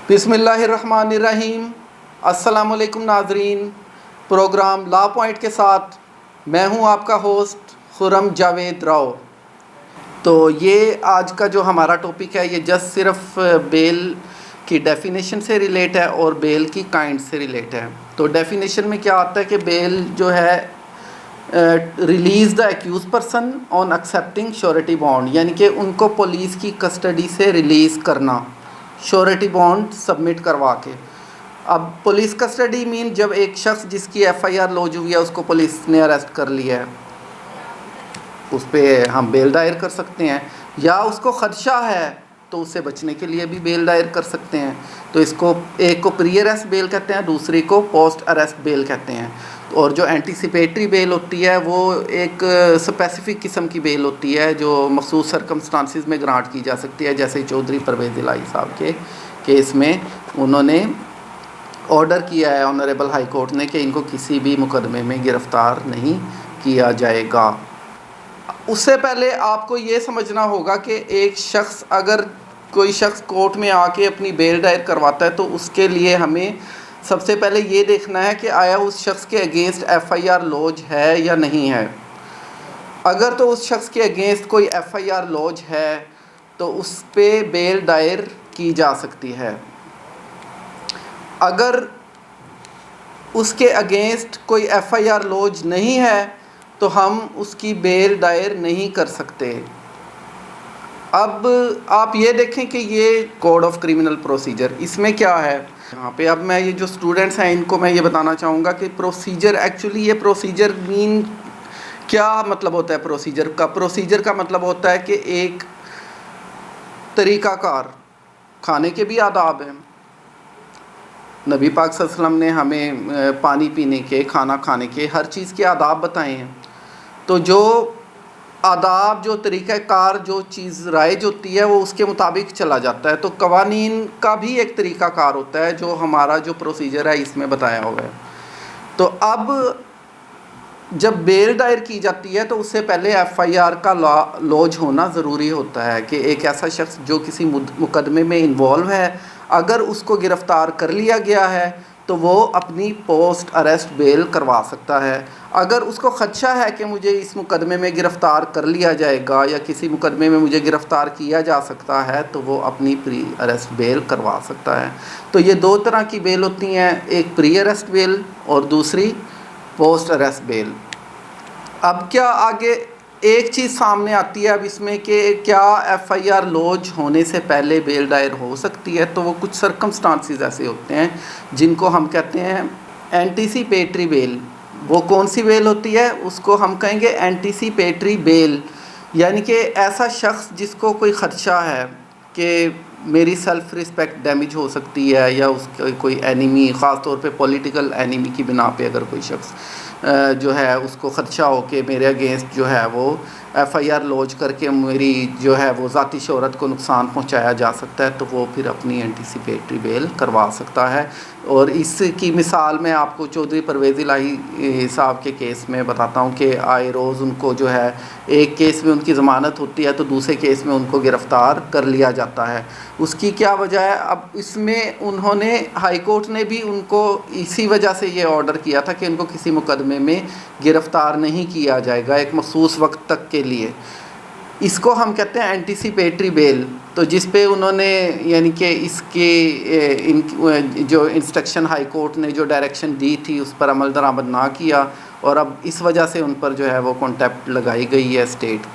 बिस्मिल्लाहिर्रहमानिर्रहीम। अस्सलाम वालेकुम नाजरीन। प्रोग्राम लॉ पॉइंट के साथ मैं हूं आपका होस्ट खुर्रम जावेद राव। तो ये आज का जो हमारा टॉपिक है ये जस्ट सिर्फ बेल की डेफिनेशन से रिलेट है और बेल की काइंड से रिलेट है। तो डेफिनेशन में क्या आता है कि बेल जो है release the accused person on accepting surety bond, यानी कि उनको पुलिस की कस्टडी से रिलीज़ करना श्योरिटी बॉन्ड सबमिट करवा के। अब पुलिस कस्टडी मीन जब एक शख्स जिसकी एफआईआर लॉन्च हुई है उसको पुलिस ने अरेस्ट कर लिया है, उस पर हम बेल दायर कर सकते हैं, या उसको ख़दशा है तो उससे बचने के लिए भी बेल दायर कर सकते हैं। तो इसको एक को प्री अरेस्ट बेल कहते हैं, दूसरी को पोस्ट अरेस्ट बेल कहते हैं। और जो एंटीसिपेटरी बेल होती है वो एक स्पेसिफिक किस्म की बेल होती है जो मखसूस सर्कमस्टांसिस में ग्रांट की जा सकती है। जैसे चौधरी परवेज़ इलाही साहब के केस में उन्होंने ऑर्डर किया है ऑनरेबल हाई कोर्ट ने कि इनको किसी भी मुकदमे में गिरफ़्तार नहीं किया जाएगा। उससे पहले आपको ये समझना होगा कि एक शख्स, अगर कोई शख्स कोर्ट में आके अपनी बेल दायर करवाता है तो उसके लिए हमें सबसे पहले ये देखना है कि आया उस शख्स के अगेंस्ट एफआईआर लॉन्च है या नहीं है। अगर तो उस शख्स के अगेंस्ट कोई एफआईआर लॉन्च है तो उस पे बेल दायर की जा सकती है। अगर उसके अगेंस्ट कोई एफआईआर लॉन्च नहीं है तो हम उसकी बेल दायर नहीं कर सकते। अब आप ये देखें कि ये कोड ऑफ क्रिमिनल प्रोसीजर, इसमें क्या है यहाँ पे। अब मैं ये जो स्टूडेंट्स हैं इनको मैं ये बताना चाहूँगा कि प्रोसीजर, एक्चुअली ये प्रोसीजर मीन क्या मतलब होता है। प्रोसीजर का मतलब होता है कि एक तरीक़ाकार, खाने के भी आदाब हैं। नबी पाक सल्लल्लाहु अलैहि वसल्लम ने हमें पानी पीने के, खाना खाने के, हर चीज़ के आदाब बताए हैं। तो जो आदाब, जो तरीक़ाकार, जो चीज़ राइज होती है वो उसके मुताबिक चला जाता है। तो कवानीन का भी एक तरीक़ाकार होता है जो हमारा जो प्रोसीजर है इसमें बताया हुआ है। तो अब जब बेल दायर की जाती है तो उससे पहले एफआईआर का लॉन्च होना ज़रूरी होता है कि एक ऐसा शख्स जो किसी मुकदमे में इन्वॉल्व है, अगर उसको गिरफ़्तार कर लिया गया है तो वो अपनी पोस्ट अरेस्ट बेल करवा सकता है। अगर उसको ख़दशा है कि मुझे इस मुकदमे में गिरफ़्तार कर लिया जाएगा या किसी मुकदमे में मुझे गिरफ़्तार किया जा सकता है तो वो अपनी प्री अरेस्ट बेल करवा सकता है। तो ये दो तरह की बेल होती हैं, एक प्री अरेस्ट बेल और दूसरी पोस्ट अरेस्ट बेल। अब क्या आगे एक चीज़ सामने आती है अब इसमें कि क्या एफआईआर लॉन्च होने से पहले बेल दायर हो सकती है। तो वो कुछ सर्कमस्टांसिस ऐसे होते हैं जिनको हम कहते हैं एंटीसिपेटरी बेल। वो कौन सी बेल होती है, उसको हम कहेंगे एंटीसिपेटरी बेल। यानी कि ऐसा शख्स जिसको कोई ख़दशा है कि मेरी सेल्फ़ रिस्पेक्ट डैमेज हो सकती है या उसका कोई एनिमी, ख़ास तौर पे पॉलिटिकल एनिमी की बिना पे अगर कोई शख्स जो है उसको ख़दशा हो कि मेरे अगेंस्ट जो है वो एफआईआर लॉन्च करके मेरी जो है वो ज़ाती शोहरत को नुकसान पहुंचाया जा सकता है, तो वो फिर अपनी एंटीसिपेटरी बेल करवा सकता है। और इसकी मिसाल मैं आपको चौधरी परवेज़ इलाही साहब के केस में बताता हूँ कि आए रोज़ उनको जो है एक केस में उनकी ज़मानत होती है तो दूसरे केस में उनको गिरफ़्तार कर लिया जाता है। उसकी क्या वजह है, अब इसमें उन्होंने, हाई कोर्ट ने भी उनको इसी वजह से ये ऑर्डर किया था कि उनको किसी मुकदमे में गिरफ़्तार नहीं किया जाएगा एक मखसूस वक्त तक के लिए। इसको हम कहते हैं एंटीसिपेटरी बेल। तो जिस पे उन्होंने, यानी कि इसके जो इंस्ट्रक्शन हाई कोर्ट ने जो डायरेक्शन दी थी उस पर अमल दरामद ना किया और अब इस वजह से उन पर जो है वो कॉन्टेम्प्ट लगाई गई है स्टेट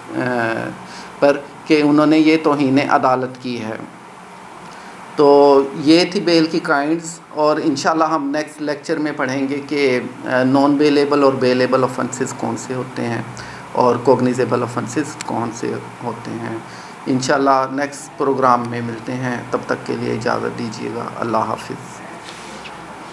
पर कि उन्होंने ये तौहीन अदालत की है। तो ये थी बेल की काइंड्स, और इंशाल्लाह हम नेक्स्ट लेक्चर में पढ़ेंगे कि नॉन बेलेबल और बेलेबल ऑफेंसेस कौन से होते हैं और कॉग्निजेबल ऑफेंसेस कौन से होते हैं। इंशाल्लाह नेक्स्ट प्रोग्राम में मिलते हैं, तब तक के लिए इजाज़त दीजिएगा। अल्लाह हाफ़िज़।